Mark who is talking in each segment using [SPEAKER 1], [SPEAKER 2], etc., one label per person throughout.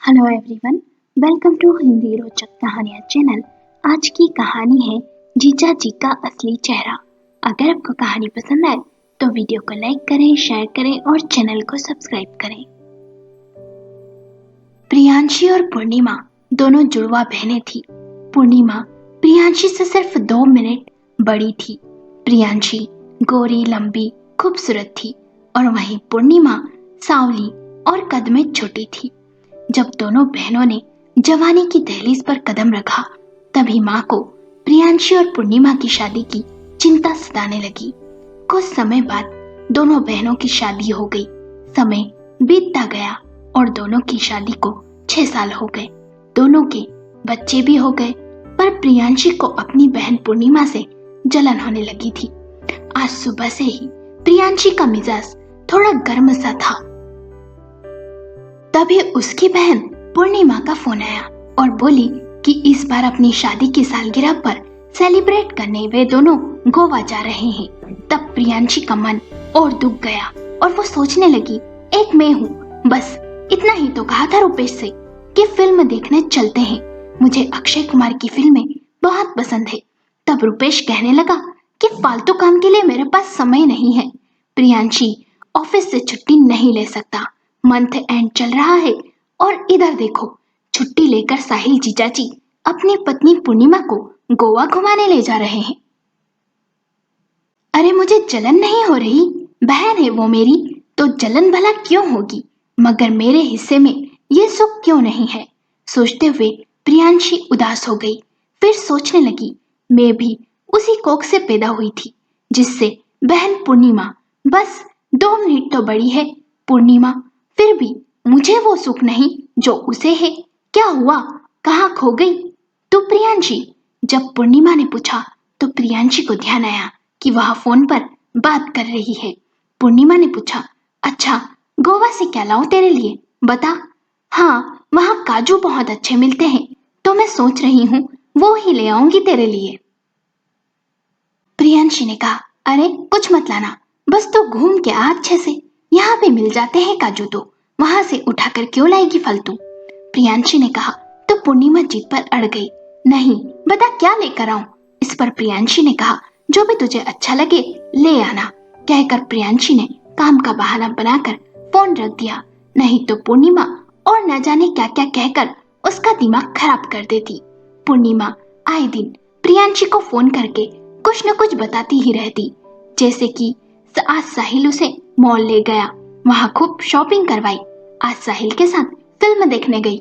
[SPEAKER 1] Hello everyone, welcome to Hindi रोचक कहानियाँ channel. आज की कहानी है जीजा जी का असली चेहरा। अगर आपको कहानी पसंद आए तो वीडियो को लाइक करें, शेयर करें और चैनल को सब्सक्राइब करें। प्रियांशी और पूर्णिमा दोनों जुड़वा बहनें थी। पूर्णिमा प्रियांशी से सिर्फ 2 मिनट बड़ी थी। प्रियांशी गोरी, लंबी, खूबसूरत थी और वहीं पूर्णिमा सांवली और कद में छोटी थी। जब दोनों बहनों ने जवानी की दहलीज पर कदम रखा, तभी माँ को प्रियांशी और पूर्णिमा की शादी की चिंता सताने लगी। कुछ समय बाद दोनों बहनों की शादी हो गई। समय बीतता गया और दोनों की शादी को 6 साल हो गए। दोनों के बच्चे भी हो गए, पर प्रियांशी को अपनी बहन पूर्णिमा से जलन होने लगी थी। आज सुबह से ही प्रियांशी का मिजाज थोड़ा गर्म सा था। तभी उसकी बहन पूर्णिमा का फोन आया और बोली कि इस बार अपनी शादी की सालगिरह पर सेलिब्रेट करने वे दोनों गोवा जा रहे हैं। तब प्रियांशी का मन और दुख गया और वो सोचने लगी, एक मैं हूँ, बस इतना ही तो कहा था रुपेश से कि फिल्म देखने चलते हैं। मुझे अक्षय कुमार की फिल्में बहुत पसंद है। तब रुपेश कहने लगा कि फालतू काम के लिए मेरे पास समय नहीं है। प्रियांशी ऑफिस से छुट्टी नहीं ले सकता, मंथ एंड चल रहा है और इधर देखो, छुट्टी लेकर साहिल जीजाजी अपनी पत्नी पूर्णिमा को गोवा घुमाने ले जा रहे हैं। अरे मुझे जलन नहीं हो रही, बहन है वो मेरी, तो जलन भला क्यों होगी, मगर मेरे हिस्से में ये सुख क्यों नहीं है। सोचते हुए प्रियांशी उदास हो गई। फिर सोचने लगी, मैं भी उसी कोख से पैदा हुई थी जिससे बहन पूर्णिमा बस 2 मिनट तो बड़ी है। पूर्णिमा फिर भी मुझे वो सुख नहीं जो उसे है। क्या हुआ, कहाँ खो गई तू प्रियांशी? जब पूर्णिमा ने पूछा तो प्रियांशी को ध्यान आया कि वह फोन पर बात कर रही है। पूर्णिमा ने पूछा, अच्छा गोवा से क्या लाऊं तेरे लिए, बता। हाँ, वहाँ काजू बहुत अच्छे मिलते हैं, तो मैं सोच रही हूँ वो ही ले आऊंगी तेरे लिए। प्रियांशी ने कहा, अरे कुछ मत लाना, बस तो घूम के आ अच्छे से, यहाँ पे मिल जाते हैं काजू, तो वहां से उठाकर क्यों लाएगी फालतू। प्रियांशी ने कहा तो पूर्णिमा जिद पर अड़ गई, नहीं बता क्या लेकर आऊं। इस पर प्रियांशी ने कहा, जो भी तुझे अच्छा लगे ले आना। कहकर प्रियांशी ने काम का बहाना बनाकर फोन रख दिया, नहीं तो पूर्णिमा और न जाने क्या क्या कहकर उसका दिमाग खराब कर देती। पूर्णिमा आए दिन प्रियांशी को फोन करके कुछ न कुछ बताती ही रहती, जैसे कि आज साहिल उसे मॉल ले गया, वहां खूब शॉपिंग करवाई, आज साहिल के साथ फिल्म देखने गई,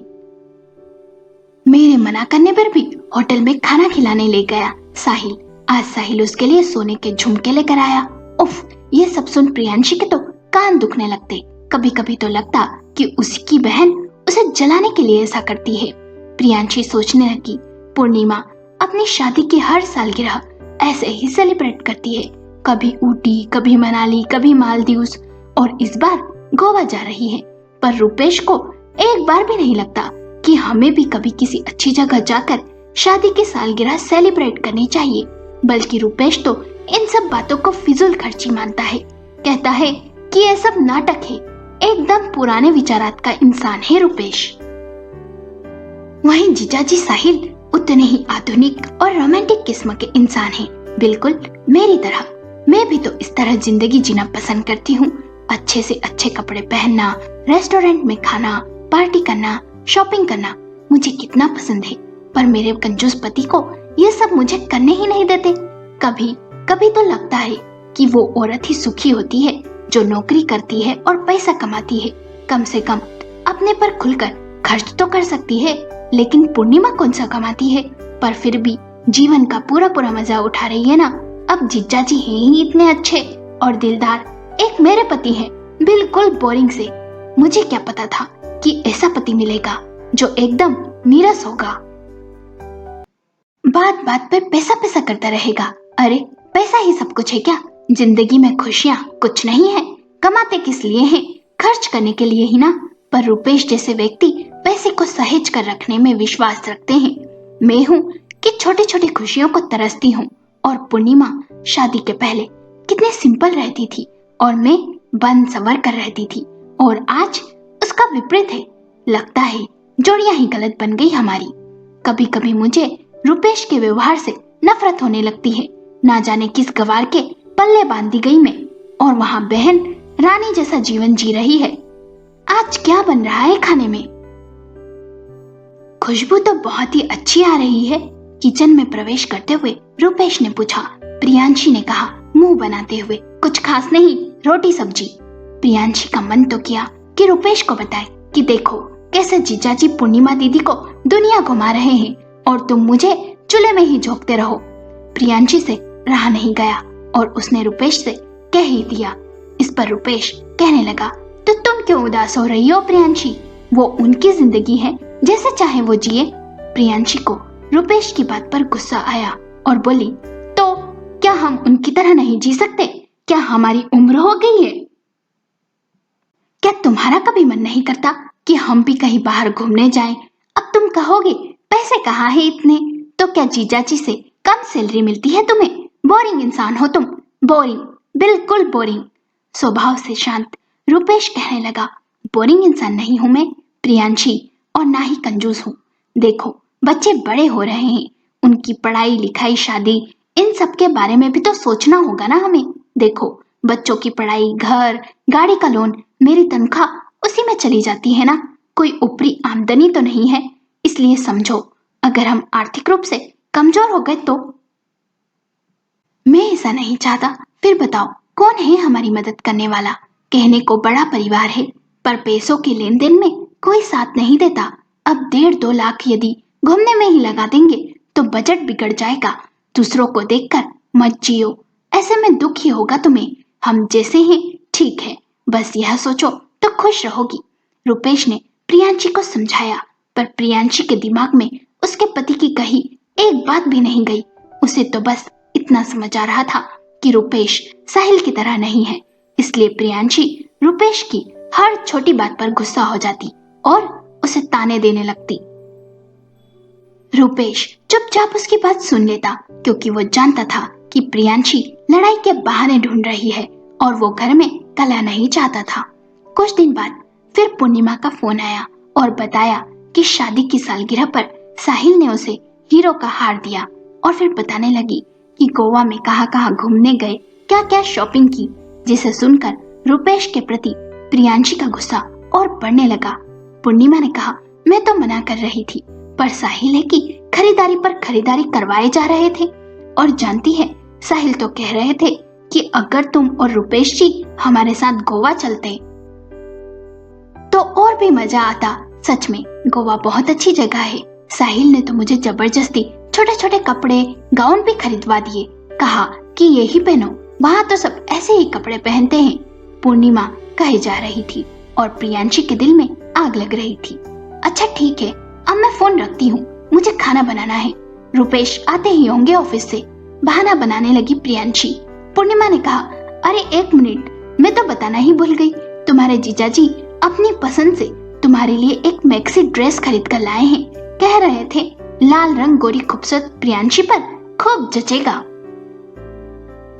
[SPEAKER 1] मेरे मना करने पर भी होटल में खाना खिलाने ले गया साहिल, आज साहिल उसके लिए सोने के झुमके लेकर आया। उफ, ये सब सुन प्रियांशी के तो कान दुखने लगते। कभी कभी तो लगता कि उसकी बहन उसे जलाने के लिए ऐसा करती है। प्रियांशी सोचने लगी, पूर्णिमा अपनी शादी की हर सालगिरह ऐसे ही सेलिब्रेट करती है, कभी ऊटी, कभी मनाली, कभी मालदीव्स, और इस बार गोवा जा रही है। पर रुपेश को एक बार भी नहीं लगता कि हमें भी कभी किसी अच्छी जगह जाकर शादी की सालगिरह सेलिब्रेट करनी चाहिए, बल्कि रुपेश तो इन सब बातों को फिजूल खर्ची मानता है। कहता है कि ये सब नाटक है, एकदम पुराने विचारात का इंसान है रुपेश। वहीं जीजाजी साहिल उतने ही आधुनिक और रोमांटिक किस्म के इंसान हैं, बिल्कुल मेरी तरह। मैं भी तो इस तरह जिंदगी जीना पसंद करती हूँ, अच्छे से अच्छे कपड़े पहनना, रेस्टोरेंट में खाना, पार्टी करना, शॉपिंग करना मुझे कितना पसंद है। पर मेरे कंजूस पति को ये सब मुझे करने ही नहीं देते। कभी कभी तो लगता है कि वो औरत ही सुखी होती है जो नौकरी करती है और पैसा कमाती है, कम से कम अपने पर खुलकर खर्च तो कर सकती है। लेकिन पूर्णिमा कौन सा कमाती है, पर फिर भी जीवन का पूरा पूरा मजा उठा रही है ना। अब जीजाजी हैं ही इतने अच्छे और दिलदार, एक मेरे पति हैं बिल्कुल बोरिंग से। मुझे क्या पता था कि ऐसा पति मिलेगा जो एकदम नीरस होगा, बात बात पर पैसा पैसा करता रहेगा। अरे पैसा ही सब कुछ है क्या? जिंदगी में खुशियाँ कुछ नहीं है, कमाते किस लिए हैं? खर्च करने के लिए ही ना। पर रुपेश जैसे व्यक्ति पैसे को सहेज कर रखने में विश्वास रखते हैं। मैं हूँ कि छोटी छोटी खुशियों को तरसती हूँ, और पूर्णिमा शादी के पहले कितनी सिंपल रहती थी और मैं बन संवर कर रहती थी, और आज उसका विपरीत है। लगता है जोड़ियां ही गलत बन गई हमारी। कभी कभी मुझे रुपेश के व्यवहार से नफरत होने लगती है। ना जाने किस गवार के पल्ले बांध दी गई मैं, और वहां बहन रानी जैसा जीवन जी रही है। आज क्या बन रहा है खाने में? खुशबू तो बहुत ही अच्छी आ रही है, किचन में प्रवेश करते हुए रुपेश ने पूछा। प्रियांशी ने कहा मुंह बनाते हुए, कुछ खास नहीं, रोटी सब्जी। प्रियांशी का मन तो किया कि रुपेश को बताए कि देखो कैसे जीजाजी पूर्णिमा दीदी को दुनिया घुमा रहे हैं और तुम मुझे चूल्हे में ही झोंकते रहो। प्रियांशी से रहा नहीं गया और उसने रुपेश से कह ही दिया। इस पर रुपेश कहने लगा, तो तुम क्यों उदास हो रही हो प्रियांशी? वो उनकी जिंदगी है, जैसे चाहे वो जिए। प्रियांशी को रुपेश की बात पर गुस्सा आया और बोली, तो क्या हम उनकी तरह नहीं जी सकते? क्या हमारी उम्र हो गई है? क्या तुम्हारा कभी मन नहीं करता कि हम भी कहीं बाहर घूमने जाएं? अब तुम कहोगे पैसे कहाँ है इतने, तो क्या जीजाजी से कम सैलरी मिलती है तुम्हें? बोरिंग इंसान हो तुम, बोरिंग, बिल्कुल बोरिंग। स्वभाव से शांत रुपेश कहने लगा, बोरिंग इंसान नहीं हूं मैं प्रियांशी, और ना ही कंजूस हूँ। देखो बच्चे बड़े हो रहे हैं, उनकी पढ़ाई लिखाई शादी इन सब के बारे में भी तो सोचना होगा ना हमें। देखो बच्चों की पढ़ाई, घर, गाड़ी का लोन, मेरी तनख्वाह उसी में चली जाती है ना, कोई ऊपरी आमदनी तो नहीं है। इसलिए समझो अगर हम आर्थिक रूप से कमजोर हो गए तो। मैं ऐसा नहीं चाहता। फिर बताओ कौन है हमारी मदद करने वाला? कहने को बड़ा परिवार है, पर पैसों के लेन देन में कोई साथ नहीं देता। अब 1.5-2 लाख यदि घूमने में ही लगा देंगे तो बजट बिगड़ जाएगा। दूसरों को देखकर मत जियो, ऐसे में दुख ही होगा तुम्हें। हम जैसे हैं ठीक है, बस यह सोचो तो खुश रहोगी। रुपेश ने प्रियांशी को समझाया, पर प्रियांशी के दिमाग में उसके पति की कही एक बात भी नहीं गई। उसे तो बस इतना समझ आ रहा था कि रुपेश साहिल की तरह नहीं है। इसलिए प्रियांशी रुपेश की हर छोटी बात पर गुस्सा हो जाती और उसे ताने देने लगती। रुपेश चुपचाप उसकी बात सुन लेता, क्योंकि वो जानता था कि प्रियांशी लड़ाई के बहाने ढूंढ रही है और वो घर में कलह नहीं चाहता था। कुछ दिन बाद फिर पूर्णिमा का फोन आया और बताया कि शादी की सालगिरह पर साहिल ने उसे हीरो का हार दिया, और फिर बताने लगी कि गोवा में कहाँ कहाँ घूमने गए, क्या क्या शॉपिंग की, जिसे सुनकर रुपेश के प्रति प्रियांशी का गुस्सा और बढ़ने लगा। पूर्णिमा ने कहा, मैं तो मना कर रही थी, पर साहिल है कि खरीदारी पर खरीदारी करवाए जा रहे थे, और जानती है साहिल तो कह रहे थे कि अगर तुम और रुपेश जी हमारे साथ गोवा चलते तो और भी मजा आता। सच में गोवा बहुत अच्छी जगह है। साहिल ने तो मुझे जबरदस्ती छोटे छोटे कपड़े, गाउन भी खरीदवा दिए, कहा कि यही पहनो, वहाँ तो सब ऐसे ही कपड़े पहनते हैं। पूर्णिमा कही जा रही थी और प्रियांशी के दिल में आग लग रही थी। अच्छा ठीक है, अब मैं फोन रखती हूँ, मुझे खाना बनाना है, रुपेश आते ही होंगे ऑफिस से, बहाना बनाने लगी प्रियांशी। पूर्णिमा ने कहा, अरे 1 मिनट, मैं तो बताना ही भूल गई, तुम्हारे जीजाजी अपनी पसंद से तुम्हारे लिए एक मैक्सी ड्रेस खरीद कर लाए हैं। कह रहे थे लाल रंग गोरी खूबसूरत प्रियांशी पर खूब जचेगा।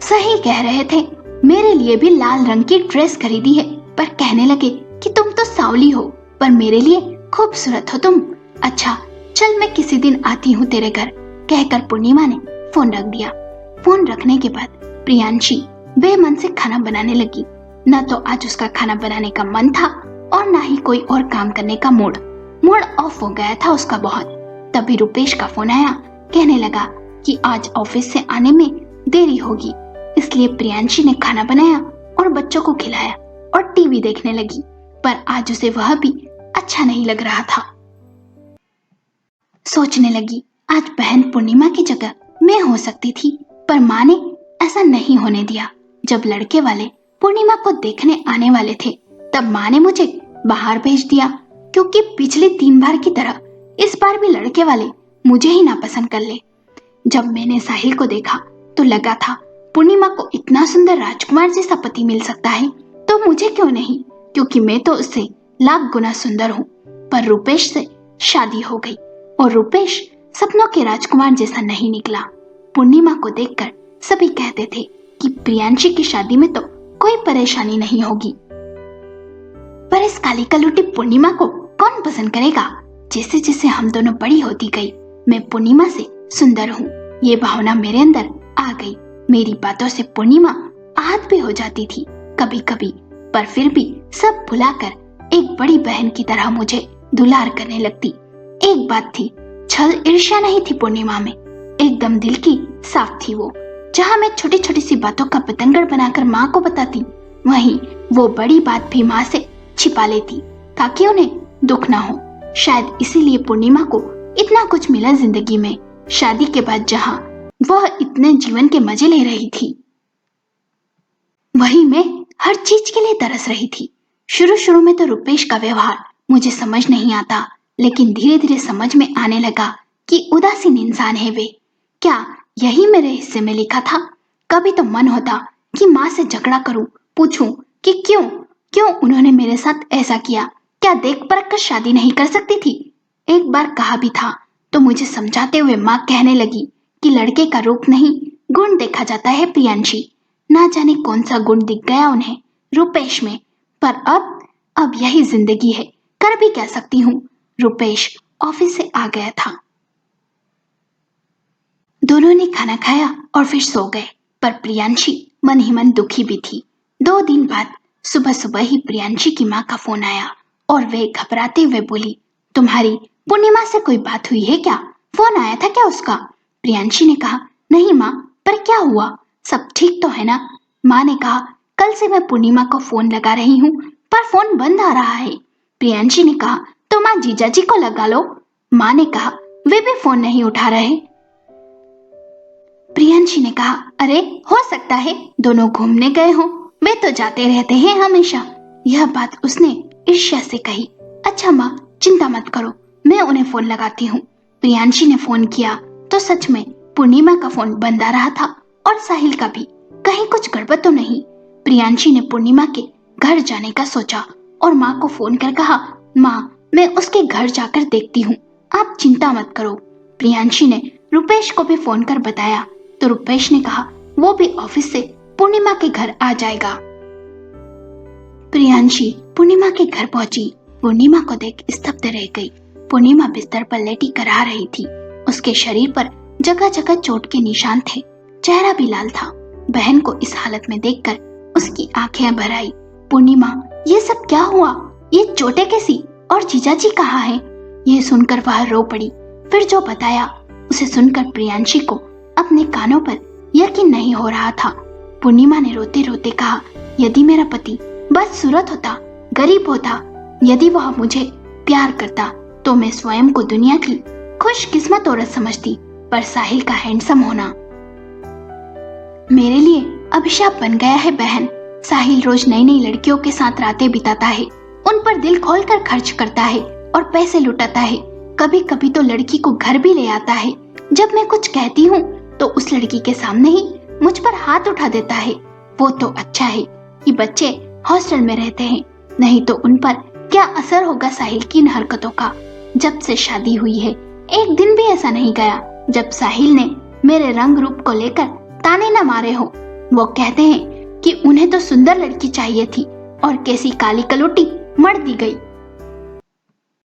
[SPEAKER 1] सही कह रहे थे, मेरे लिए भी लाल रंग की ड्रेस खरीदी है, पर कहने लगे कि तुम तो सावली हो, पर मेरे लिए खूबसूरत हो तुम। अच्छा चल मैं किसी दिन आती हूँ तेरे घर, कहकर पूर्णिमा ने फोन रख दिया। फोन रखने के बाद प्रियांशी बेमन से खाना बनाने लगी। न तो आज उसका खाना बनाने का मन था और न ही कोई और काम करने का मूड ऑफ हो गया था उसका बहुत। तभी रुपेश का फोन आया, कहने लगा कि आज ऑफिस से आने में देरी होगी, इसलिए प्रियांशी ने खाना बनाया और बच्चों को खिलाया और टीवी देखने लगी, पर आज उसे वह भी अच्छा नहीं लग रहा था। सोचने लगी आज बहन पूर्णिमा की जगह मैं हो सकती थी, पर माँ ने ऐसा नहीं होने दिया। जब लड़के वाले पूर्णिमा को देखने आने वाले थे तब माँ ने मुझे बाहर भेज दिया, क्योंकि पिछली 3 बार की तरह इस बार भी लड़के वाले मुझे ही नापसंद कर ले। जब मैंने साहिल को देखा तो लगा था पूर्णिमा को इतना सुंदर राजकुमार जैसा पति मिल सकता है तो मुझे क्यों नहीं, क्योंकि मैं तो उससे लाख गुना सुंदर हूँ। पर रुपेश से शादी हो गई और रुपेश सपनों के राजकुमार जैसा नहीं निकला। पूर्णिमा को देखकर सभी कहते थे कि प्रियांशी की शादी में तो कोई परेशानी नहीं होगी, पर इस काली कलूटी पूर्णिमा को कौन पसंद करेगा? जैसे जैसे हम दोनों बड़ी होती गई, मैं पूर्णिमा से सुंदर हूँ, ये भावना मेरे अंदर आ गई। मेरी बातों से पूर्णिमा आहत भी हो जाती थी कभी कभी, पर फिर भी सब भुलाकर एक बड़ी बहन की तरह मुझे दुलार करने लगती। एक बात थी, छल ईर्ष्या नहीं थी पूर्णिमा में, एकदम दिल की साफ थी वो। जहाँ मैं छोटी छोटी सी बातों का बतंगड़ बनाकर माँ को बताती, वहीं वो बड़ी बात भी माँ से छिपा लेती ताकि उन्हें दुख ना हो। शायद इसीलिए पूर्णिमा को इतना कुछ मिला जिंदगी में। शादी के बाद जहाँ वह इतने जीवन के मजे ले रही थी, वहीं मैं हर चीज के लिए तरस रही थी। शुरू शुरू में तो रुपेश का व्यवहार मुझे समझ नहीं आता, लेकिन धीरे धीरे समझ में आने लगा कि उदासीन इंसान है वे। क्या यही मेरे हिस्से में लिखा था? कभी तो मन होता कि माँ से झगड़ा करूं, पूछूं कि क्यों क्यों उन्होंने मेरे साथ ऐसा किया। क्या देख परख कर शादी नहीं कर सकती थी? एक बार कहा भी था तो मुझे समझाते हुए माँ कहने लगी कि लड़के का रूप नहीं, गुण देखा जाता है प्रियांशी। ना जाने कौन सा गुण दिख गया उन्हें रुपेश में। पर अब यही जिंदगी है, कर भी क्या सकती हूँ। रुपेश ऑफिस से आ गया था। दोनों ने खाना खाया और फिर सो गए, पर प्रियांशी मन ही मन दुखी भी थी। 2 दिन बाद सुबह सुबह ही प्रियांशी की माँ का फोन आया और वे घबराते हुए बोली, तुम्हारी पूर्णिमा से कोई बात हुई है क्या? फोन आया था क्या उसका? प्रियांशी ने कहा, नहीं माँ, पर क्या हुआ? सब ठीक तो है ना? माँ ने कहा, कल से मैं पूर्णिमा को फोन लगा रही हूँ पर फोन बंद आ रहा है। प्रियांशी ने कहा, तो माँ जीजाजी को लगा लो। माँ ने कहा, वे भी फोन नहीं उठा रहे। प्रियांशी ने कहा, अरे हो सकता है दोनों घूमने गए हों, वे तो जाते रहते हैं हमेशा। यह बात उसने ईर्ष्या से कही। अच्छा माँ, चिंता मत करो, मैं उन्हें फोन लगाती हूँ। प्रियांशी ने फोन किया तो सच में पूर्णिमा का फोन बंद आ रहा था और साहिल का भी। कहीं कुछ गड़बड़ तो नहीं? प्रियांशी ने पूर्णिमा के घर जाने का सोचा और माँ को फोन कर कहा, माँ मैं उसके घर जाकर देखती हूँ, आप चिंता मत करो। प्रियांशी ने रुपेश को भी फोन कर बताया तो रुपेश ने कहा वो भी ऑफिस से पूर्णिमा के घर आ जाएगा। प्रियांशी पूर्णिमा के घर पहुंची। पूर्णिमा को देख स्तब्ध रह गई। पूर्णिमा बिस्तर पर लेटी करा रही थी। उसके शरीर पर जगह जगह चोट के निशान थे, चेहरा भी लाल था। बहन को इस हालत में देखकर उसकी आंखें भर आई। पूर्णिमा, ये सब क्या हुआ? ये चोटें कैसी? और जीजाजी कहाँ है? ये सुनकर वह रो पड़ी। फिर जो बताया उसे सुनकर प्रियांशी को अपने कानों पर यकीन नहीं हो रहा था। पूर्णिमा ने रोते रोते कहा, यदि मेरा पति बदसूरत होता, गरीब होता, यदि वह मुझे प्यार करता तो मैं स्वयं को दुनिया की खुशकिस्मत औरत समझती, पर साहिल का हैंडसम होना मेरे लिए अभिशाप बन गया है। बहन, साहिल रोज नई नई लड़कियों के साथ रातें बिताता है, उन पर दिल खोलकर खर्च करता है और पैसे लुटाता है। कभी कभी तो लड़की को घर भी ले आता है। जब मैं कुछ कहती हूँ तो उस लड़की के सामने ही मुझ पर हाथ उठा देता है। वो तो अच्छा है कि बच्चे हॉस्टल में रहते हैं, नहीं तो उन पर क्या असर होगा साहिल की इन हरकतों का। जब से शादी हुई है एक दिन भी ऐसा नहीं गया जब साहिल ने मेरे रंग रूप को लेकर ताने न मारे हो। वो कहते हैं कि उन्हें तो सुंदर लड़की चाहिए थी और कैसी काली कलोटी मर दी गई।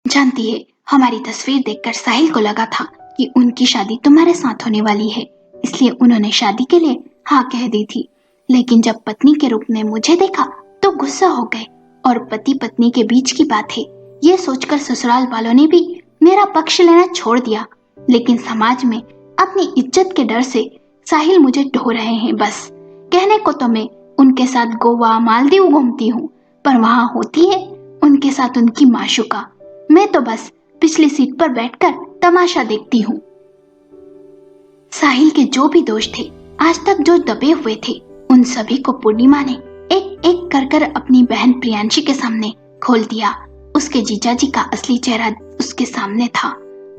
[SPEAKER 1] जानती है, हमारी तस्वीर देखकर साहिल को लगा था कि उनकी शादी तुम्हारे साथ होने वाली है, इसलिए उन्होंने शादी के लिए हाँ कह दी थी। लेकिन जब पत्नी के रूप में मुझे देखा तो गुस्सा हो गए और पति पत्नी के बीच की बात है ये सोचकर ससुराल वालों ने भी मेरा पक्ष लेना छोड़ दिया। लेकिन समाज में अपनी इज्जत के डर से साहिल मुझे ढो रहे हैं। बस कहने को तो मैं उनके साथ गोवा मालदीव घूमती हूँ, पर वहाँ होती है उनके साथ उनकी माशूका। मैं तो बस पिछली सीट पर बैठकर तमाशा देखती हूँ। साहिल के जो भी दोष थे, आज तक जो दबे हुए थे, उन सभी को पूर्णिमा ने एक एक कर कर अपनी बहन प्रियांशी के सामने खोल दिया। उसके जीजाजी का असली चेहरा उसके सामने था।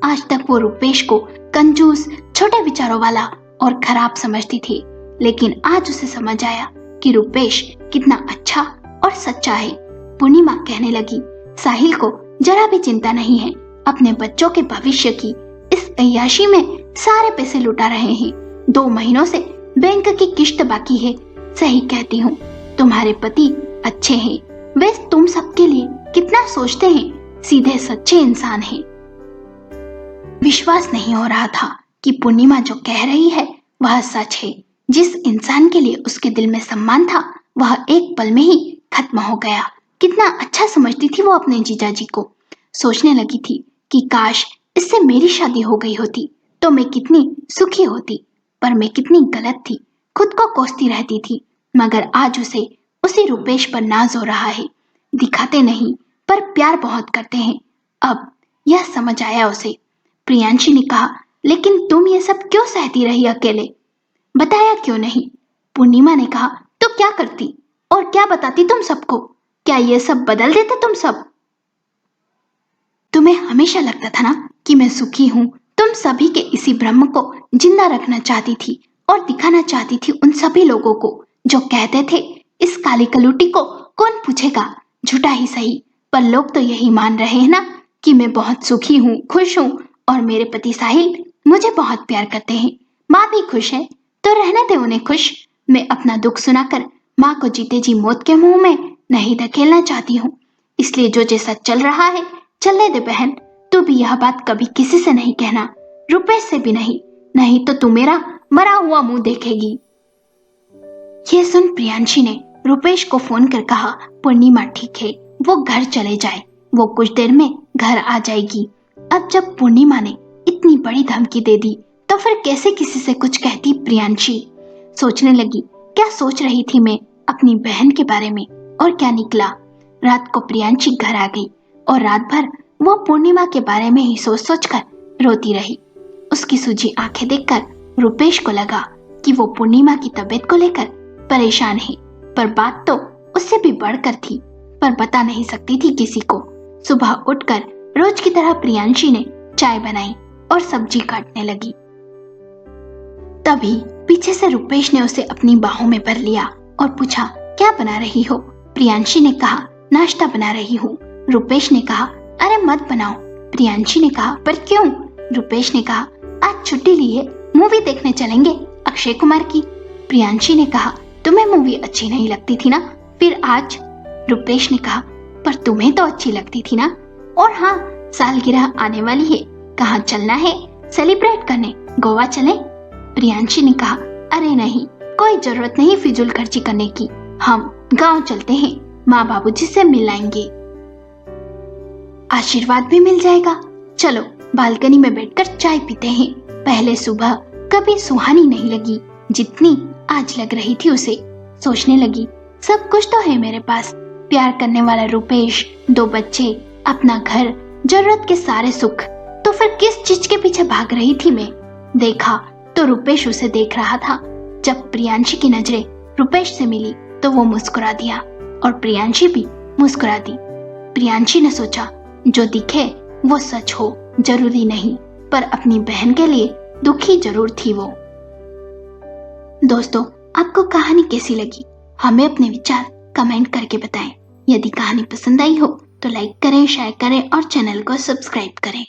[SPEAKER 1] आज तक वो रुपेश को कंजूस, छोटे विचारों वाला और खराब समझती थी, लेकिन आज उसे समझ आया कि रुपेश कितना अच्छा और सच्चा है। पूर्णिमा कहने लगी, साहिल को जरा भी चिंता नहीं है, अपने बच्चों के भविष्य की। इस अय्याशी में सारे पैसे लुटा रहे हैं। 2 महीनों से बैंक की किश्त बाकी है। सही कहती हूँ, तुम्हारे पति अच्छे हैं, वे तुम सबके लिए कितना सोचते हैं, सीधे सच्चे इंसान हैं। विश्वास नहीं हो रहा था कि पूर्णिमा जो कह रही है वह सच है। जिस इंसान के लिए उसके दिल में सम्मान था वह एक पल में ही खत्म हो गया। कितना अच्छा समझती थी वो अपने जीजाजी को। सोचने लगी थी कि काश इससे मेरी शादी हो गई होती तो मैं कितनी सुखी होती, पर मैं कितनी गलत थी। खुद को कोसती रहती थी, मगर आज उसे उसी रूपेश पर नाज हो रहा है। दिखाते नहीं पर प्यार बहुत करते हैं। अब यह समझ आया उसे। प्रियांशी ने कहा, लेकिन तुम ये सब क्यों सहती रही अकेले? बताया क्यों नहीं? पूर्णिमा ने कहा, तो क्या करती और क्या बताती तुम सबको? क्या ये सब बदल देते तुम सब? तुम्हें हमेशा लगता था ना कि मैं सुखी हूँ। तुम सभी के इसी भ्रम को जिंदा रखना चाहती थी और दिखाना चाहती थी उन सभी लोगों को जो कहते थे इस काली कलूटी को कौन पूछेगा। झूठा ही सही, पर लोग तो यही मान रहे हैं ना कि मैं बहुत सुखी हूँ, खुश हूँ और मेरे पति साहिल मुझे बहुत प्यार करते हैं। माँ भी खुश है तो रहने दे उन्हें खुश। मैं अपना दुख सुनाकर माँ को जीते जी मौत के मुंह में नहीं धकेलना चाहती हूँ। इसलिए जो जैसा चल रहा है चलने दे बहन। तू भी यह बात कभी किसी से नहीं कहना, रुपेश से भी नहीं, नहीं तो तू मेरा मरा हुआ मुंह देखेगी। ये सुन प्रियांशी ने रुपेश को फोन कर कहा, पूर्णिमा ठीक है, वो घर चले जाए, वो कुछ देर में घर आ जाएगी। अब जब पूर्णिमा ने इतनी बड़ी धमकी दे दी तो फिर कैसे किसी से कुछ कहती प्रियांशी। सोचने लगी, क्या सोच रही थी मैं अपनी बहन के बारे में और क्या निकला। रात को प्रियांशी घर आ गई और रात भर वो पूर्णिमा के बारे में ही सोच सोच कर रोती रही। उसकी सूजी आंखें देखकर रुपेश को लगा कि वो पूर्णिमा की तबीयत को लेकर परेशान है, पर बात तो उससे भी बढ़कर थी, पर बता नहीं सकती थी किसी को। सुबह उठकर रोज की तरह प्रियांशी ने चाय बनाई और सब्जी काटने लगी। तभी पीछे से रुपेश ने उसे अपनी बाहों में भर लिया और पूछा, क्या बना रही हो? प्रियांशी ने कहा, नाश्ता बना रही हूँ। रुपेश ने कहा, अरे मत बनाओ। प्रियांशी ने कहा, पर क्यों? रुपेश ने कहा, आज छुट्टी ली है, मूवी देखने चलेंगे अक्षय कुमार की। प्रियांशी ने कहा, तुम्हें मूवी अच्छी नहीं लगती थी ना, फिर आज? रुपेश ने कहा, पर तुम्हें तो अच्छी लगती थी ना। और हाँ, सालगिरह आने वाली है, कहाँ चलना है सेलिब्रेट करने? गोवा चलें? प्रियांशी ने कहा, अरे नहीं, कोई जरूरत नहीं फिजूल खर्ची करने की, हम गांव चलते हैं, माँ बाबूजी से मिल आएंगे, आशीर्वाद भी मिल जाएगा। चलो बालकनी में बैठकर चाय पीते हैं। पहले सुबह कभी सुहानी नहीं लगी जितनी आज लग रही थी उसे। सोचने लगी, सब कुछ तो है मेरे पास, प्यार करने वाला रुपेश, 2 बच्चे, अपना घर, जरूरत के सारे सुख, तो फिर किस चीज के पीछे भाग रही थी मैं? देखा तो रुपेश उसे देख रहा था। जब प्रियांशी की नजरें रुपेश से मिली तो वो मुस्कुरा दिया और प्रियांशी भी मुस्कुरा दी। प्रियांशी ने सोचा, जो दिखे वो सच हो जरूरी नहीं, पर अपनी बहन के लिए दुखी जरूर थी वो। दोस्तों, आपको कहानी कैसी लगी? हमें अपने विचार कमेंट करके बताएं। यदि कहानी पसंद आई हो तो लाइक करें, शेयर करें और चैनल को सब्सक्राइब करें।